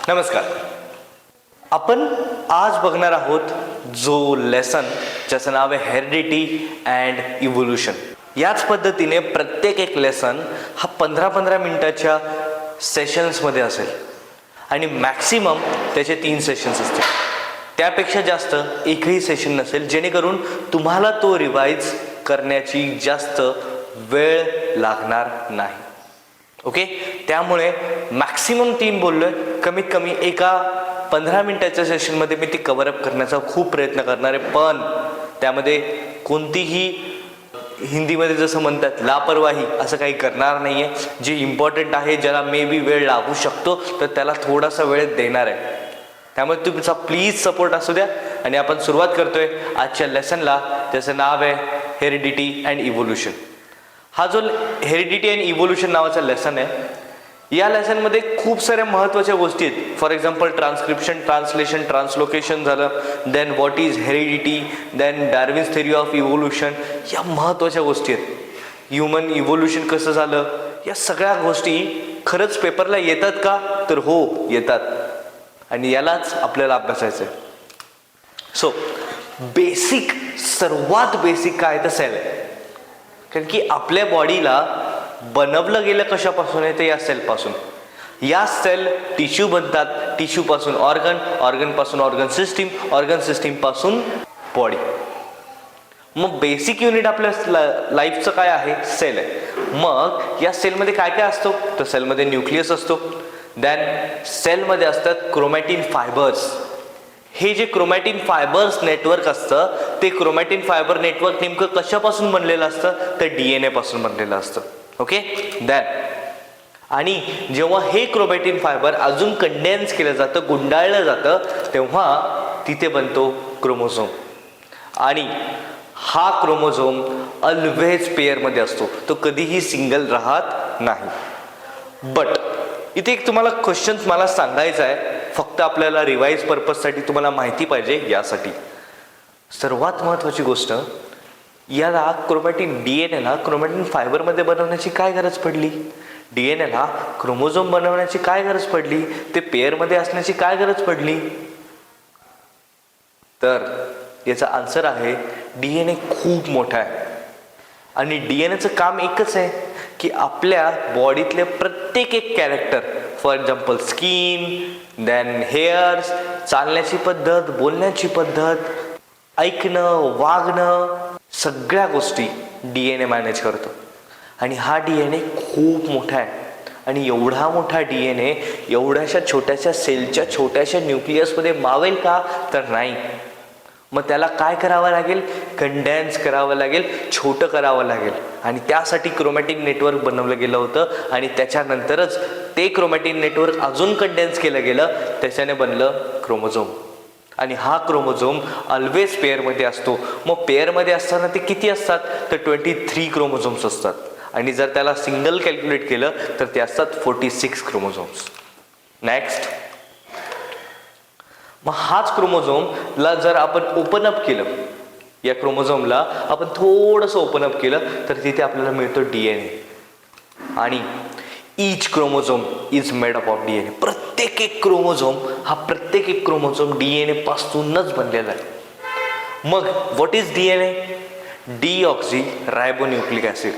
नमस्कार. आपण आज बघणार आहोत जो लेसन ज्याचं नाव आहे हेरिडिटी अँड इव्होल्यूशन. याच पद्धतीने प्रत्येक एक लेसन हा 15-15 मिनिटाच्या सेशन्समध्ये असेल आणि मॅक्सिमम त्याचे 3 सेशन्स असतील. त्यापेक्षा जास्त एकही सेशन नसेल, जेणेकरून तुम्हाला तो रिवाइज करण्याची जास्त वेळ लागणार नाही. ओके, त्यामुळे मॅक्सिमम 3 बोललोय, कमीत कमी एका 15 मिनिटाच्या सेशनमध्ये मी ती कव्हरअप करण्याचा खूप प्रयत्न करणार आहे. पण त्यामध्ये कोणतीही हिंदीमध्ये जसं म्हणतात लापरवाही असं काही करणार नाही आहे. जे इम्पॉर्टंट आहे, ज्याला मे बी वेळ लागू शकतो, तर त्याला थोडासा वेळ देणार आहे. त्यामुळे तुमचा प्लीज सपोर्ट असू द्या. आणि आपण सुरुवात करतोय आजच्या लेसनला, ज्याचं नाव आहे हेरिडिटी अँड इव्होल्यूशन. हा जो हेरिडिटी अँड इव्होल्यूशन नावाचा लेसन आहे, या लेसनमध्ये खूप साऱ्या महत्त्वाच्या गोष्टी आहेत. For example transcription, translation, translocation झालं, then what is heredity, then Darwin's theory of evolution. या महत्त्वाच्या गोष्टी आहेत. ह्युमन इव्होल्यूशन कसं झालं, या सगळ्या गोष्टी खरंच पेपरला येतात का, तर हो येतात. आणि यालाच आपल्याला अभ्यासायचं आहे. सो बेसिक, सर्वात बेसिक काय तर सेल आहे. कारण की आपल्या बॉडीला बनवलं गेलं कशापासून आहे, ते या सेलपासून. या सेल टिश्यू बनतात, टिश्यूपासून ऑर्गन, ऑर्गनपासून ऑर्गन सिस्टीम, ऑर्गन सिस्टीमपासून बॉडी. मग बेसिक युनिट आपल्या लाईफचं काय आहे, सेल आहे. मग या सेलमध्ये काय काय असतो, तर सेलमध्ये न्यूक्लियस असतो. देन सेलमध्ये असतात क्रोमॅटिन फायबर्स. हे जे क्रोमॅटिन फायबर्स नेटवर्क असतं, ते क्रोमॅटिन फायबर नेटवर्क नेमकं कशापासून बनलेलं असतं, तर DNA पासून बनलेलं असतं. ओके, देन आणि जेव्हा हे क्रोमॅटिन फायबर अजून कंडेन्स केलं जातं, गुंडाळलं जातं, तेव्हा तिथे बनतो क्रोमोझोम. आणि हा क्रोमोझोम ऑलवेज पेअरमध्ये असतो, तो कधीही सिंगल राहत नाही. बट इथे एक तुम्हाला क्वेश्चन मला सांगायचा आहे, फक्त आपल्याला रिवाइज पर्पजसाठी तुम्हाला माहिती पाहिजे यासाठी. सर्वात महत्त्वाची गोष्ट, याला क्रोमॅटिन DNAला क्रोमॅटिन फायबरमध्ये बनवण्याची काय गरज पडली, DNAला क्रोमोझोम बनवण्याची काय गरज पडली, ते पेअरमध्ये असण्याची काय गरज पडली. तर याचा आन्सर आहे DNA खूप मोठा आहे. आणि DNAचं काम एकच आहे की आपल्या बॉडीतले प्रत्येक एक character, for example skin, then hairs, चालण्याची पद्धत, बोलण्याची पद्धत, ऐकणं, वागणं, सगळ्या गोष्टी DNA मॅनेज करतो. आणि हा DNA खूप मोठा आहे. आणि एवढा मोठा DNA एवढ्याशा छोट्याशा सेलच्या छोट्याशा न्यूक्लियसमध्ये मावेल का, तर नाही. मग त्याला काय करावं लागेल, कंडेन्स करावं लागेल, छोटं करावं लागेल. आणि त्यासाठी क्रोमॅटिन नेटवर्क बनवलं गेलं होतं. आणि त्याच्यानंतरच ते क्रोमॅटिन नेटवर्क अजून कंडेन्स केलं गेलं, त्याच्याने बनलं क्रोमोझोम. आणि हा क्रोमोझोम ऑलवेज पेअरमध्ये असतो. मग पेअरमध्ये असताना ते किती असतात, तर 23 क्रोमोझोम्स असतात. आणि जर त्याला सिंगल कॅल्क्युलेट केलं तर ते असतात 46 क्रोमोझोम्स. नेक्स्ट, मग हाच क्रोमोझोमला जर आपण ओपन अप केलं, या क्रोमोझोमला आपण थोडंसं ओपन अप केलं, तर तिथे आपल्याला मिळतो DNA. आणि each chromosome is made up of DNA. प्रत्येक एक क्रोमोझोम DNA पासूनच बनलेला आहे. मग what is DNA? Deoxyribonucleic acid.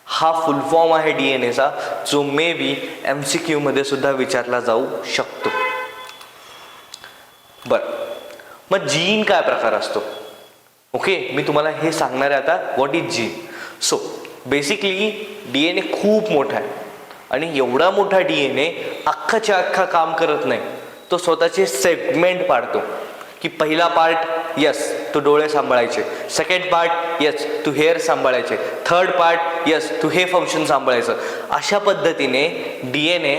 हा फुल फॉर्म आहे DNAचा, जो मे बी MCQ मध्ये सुद्धा विचारला जाऊ शकतो. बरं, मग जीन काय प्रकार असतो? ओके, मी तुम्हाला हे सांगणार आहे आता, what is gene. So basically DNA खूप मोठा आहे. आणि एवढा मोठा DNA अख्खाच्या अख्खा काम करत नाही. तो स्वतःचे सेगमेंट पाडतो की पहिला पार्ट, यस तू डोळे सांभाळायचे, सेकंड पार्ट, यस तू हेअर सांभाळायचे, थर्ड पार्ट, यस तू हे फंक्शन सांभाळायचं. अशा पद्धतीने DNA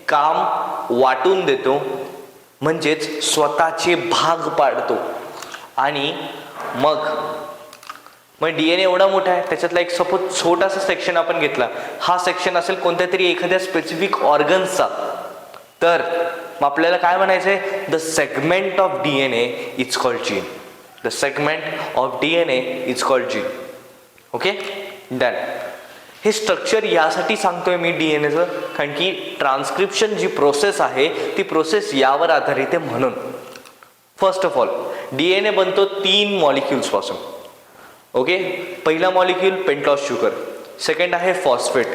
काम वाटून देतो, म्हणजेच स्वतःचे भाग पाडतो. आणि मग DNA एवढा मोठा आहे, त्याच्यातला एक सपोज छोटासा सेक्शन आपण घेतला, हा सेक्शन असेल कोणत्या तरी एखाद्या स्पेसिफिक ऑर्गन्सचा, तर मग आपल्याला काय म्हणायचंय, the segment of DNA is called gene. The segment of DNA is called gene. Okay, done. हे स्ट्रक्चर यासाठी सांगतोय मी डीएनएचं, कारण की ट्रान्सक्रिप्शन जी प्रोसेस आहे ती प्रोसेस यावर आधारित आहे म्हणून. फर्स्ट ऑफ ऑल डीएनए बनतो 3 मॉलिक्युल्स पासून. ओके, पहिला मॉलिक्यूल पेंटॉस शुगर, सेकंड आहे फॉस्फेट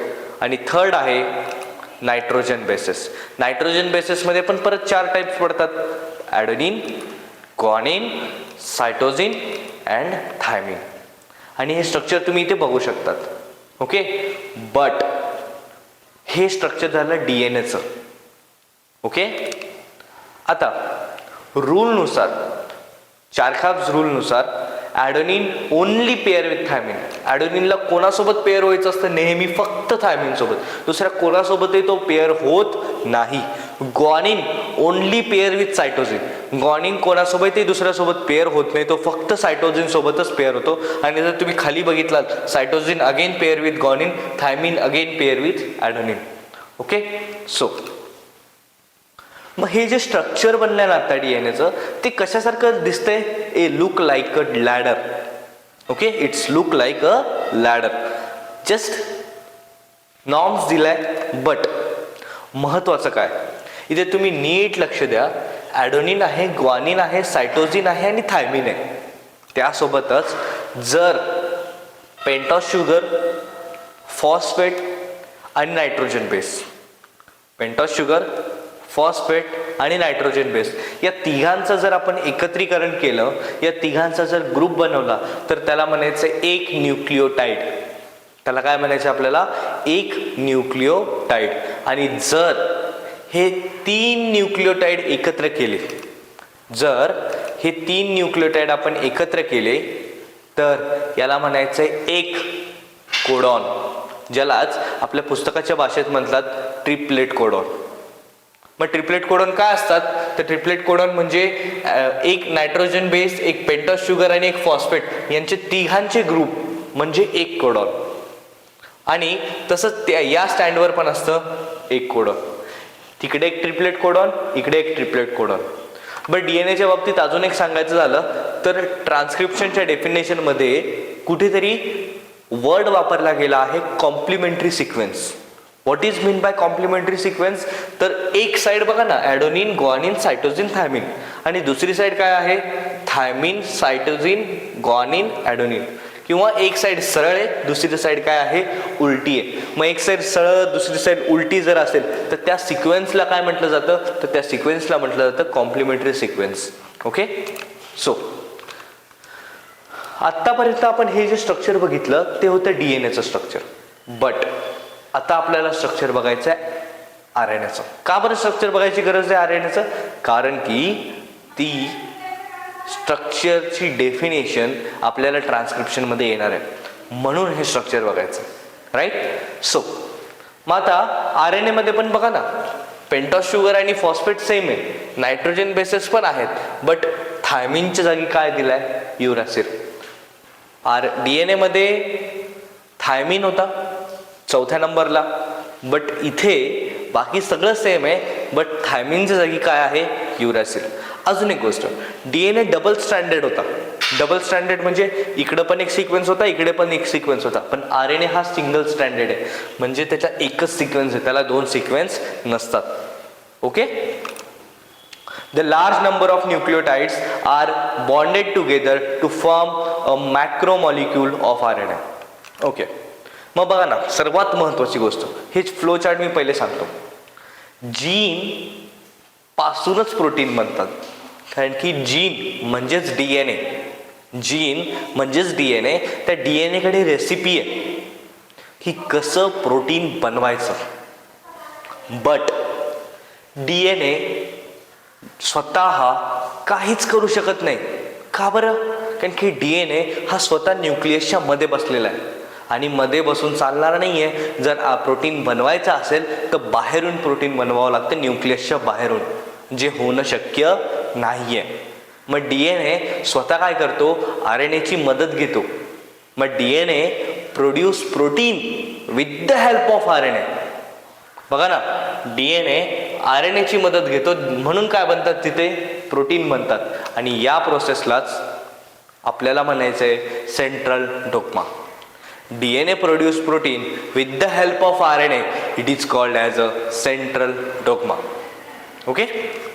आणि थर्ड आहे नायट्रोजन बेसेस. नायट्रोजन बेसेसमध्ये पण परत 4 टाइप्स पडतात: ॲडेनिन, ग्वानिन, सायटोसिन अँड थायमिन. आणि हे स्ट्रक्चर तुम्ही इथे बघू शकतात. ओके, बट हे स्ट्रक्चर झालं डीएनएचं. ओके, आता रूलनुसार, चारखाब्स रूलनुसार ॲडेनिन ओनली पेअर विथ थायमिन. ॲडेनिनला कोणासोबत पेअर व्हायचं असतं? नेहमी फक्त थायमिन सोबत, दुसऱ्या कोणासोबतही तो पेअर होत नाही. Guanine only pair with cytosine. Guanine कोणासोबतही दुसऱ्यासोबत पेअर होत नाही, तो फक्त सायटोसिन सोबतच पेअर होतो. आणि जर तुम्ही खाली बघितलात, cytosine again pair with guanine, thymine again pair with adenine. Okay, so मग हे जे स्ट्रक्चर बनलंय ना आता डीएनएचं, ते कशासारखं दिसतंय? ए look like a ladder. Okay, it's look like a ladder. Just norms दिलाय, बट महत्वाचं काय इथे तुम्ही नीट लक्ष द्या. ॲडेनिन आहे, ग्वानिन आहे, सायटोसिन आहे आणि थायमिन आहे. त्यासोबतच जर पेंटॉस शुगर, फॉस्फेट आणि नायट्रोजन बेस, पेंटॉस शुगर, फॉस्फेट आणि नायट्रोजन बेस, या तिघांचं जर आपण एकत्रीकरण केलं, या तिघांचा जर ग्रुप बनवला, तर त्याला म्हणायचं एक न्यूक्लिओटाइड. त्याला काय म्हणायचं आपल्याला? एक न्यूक्लिओटाइड. आणि जर हे 3 न्यूक्लिओटाइड एकत्र केले, जर हे 3 न्यूक्लिओटाइड आपण एकत्र केले, तर याला म्हणायचं एक कोडॉन, ज्यालाच आपल्या पुस्तकाच्या भाषेत म्हणतात ट्रिपलेट कोडॉन. मग ट्रिपलेट कोडॉन काय असतात? तर ट्रिपलेट कोडॉन म्हणजे एक नायट्रोजन बेस, एक पेंटॉस शुगर आणि एक फॉस्फेट यांचे तिघांचे ग्रुप म्हणजे एक कोडॉन. आणि तसंच त्या या स्टँडवर पण असतं एक कोडॉन. तिकडे एक ट्रिपलेट कोडॉन, इकडे एक ट्रिपलेट कोडॉन. बट डीएनएच्या बाबतीत अजून एक सांगायचं झालं तर ट्रान्सक्रिप्शनच्या डेफिनेशनमध्ये कुठेतरी वर्ड वापरला गेला आहे complementary sequence. What is mean by complementary sequence? तर एक साइड बघा ना, ॲडेनिन, ग्वानिन, सायटोसिन, थायमिन, आणि दुसरी साइड काय आहे? Thymine, cytosine, guanine, adenine. किंवा एक साइड सरळ आहे, दुसरी साइड काय आहे? उलटी आहे. मग एक साइड सरळ, दुसरी साइड उलटी जर असेल तर त्या सिक्वेन्सला काय म्हटलं जातं? तर त्या सिक्वेन्सला म्हटलं जातं कॉम्प्लिमेंटरी सिक्वेन्स. ओके, सो आत्तापर्यंत आपण हे जे स्ट्रक्चर बघितलं ते होतं डीएनएचं स्ट्रक्चर. बट आता आपल्याला स्ट्रक्चर बघायचं आहे आरएनएचं. का बरं स्ट्रक्चर बघायची गरज आहे आरएनएचं? कारण की ती स्ट्रक्चरची डेफिनेशन आपल्याला ट्रान्सक्रिप्शनमध्ये येणार आहे, म्हणून हे स्ट्रक्चर बघायचं. राईट? सो मग आता आरएनए मध्ये पण बघा ना, पेंटॉस शुगर आणि फॉस्फेट सेम आहे, नायट्रोजन बेसेस पण आहेत, बट थायमिनच्या जागी काय दिलाय? युरासिल. डीएनए मध्ये थायमिन होता 4थ्या नंबरला, बट इथे बाकी सगळं सेम आहे, बट थायमिनच्या जागी काय आहे? युरासिल. अजून एक गोष्ट, डीएनए डबल स्टँडर्ड होता. डबल स्टँडर्ड म्हणजे इकडं पण एक सिक्वेन्स होता, इकडे पण एक सिक्वेन्स होता. पण आरएनए हा सिंगल स्टँडर्ड आहे, म्हणजे त्याचा एकच सिक्वेन्स आहे, त्याला 2 सिक्वेन्स नसतात. Okay, the large number of nucleotides are bonded together to form a macromolecule of RNA. Okay, मग बघा ना, सर्वात महत्वाची गोष्ट, हेच फ्लो चार्ट मी पहिले सांगतो. जीन पासूनच प्रोटीन बनतात, कारण की जीन म्हणजेच डीएनए. जीन म्हणजेच डीएनए. त्या डीएनए कडे रेसिपी आहे की कसं प्रोटीन बनवायचं. बट डीएनए स्वतः काहीच करू शकत नाही. का बरं? कारण की डीएनए हा स्वतः न्यूक्लियसच्या मध्ये बसलेला आहे, आणि मध्ये बसून चालणार नाहीये. जर प्रोटीन बनवायचं असेल तर बाहेरून प्रोटीन बनवावं लागतं, न्यूक्लियसच्या बाहेरून, जे होणं शक्य नाहीये. मग डीएनए स्वतः काय करतो? आरएनएची मदत घेतो. मग DNA produce protein with the help of RNA. बघा ना, डीएनए आरएनएची मदत घेतो, म्हणून काय बनतात? तिथे प्रोटीन बनतात. आणि या प्रोसेसलाच आपल्याला म्हणायचंय central dogma. DNA produce protein with the help of RNA. It is called as a central dogma. Okay.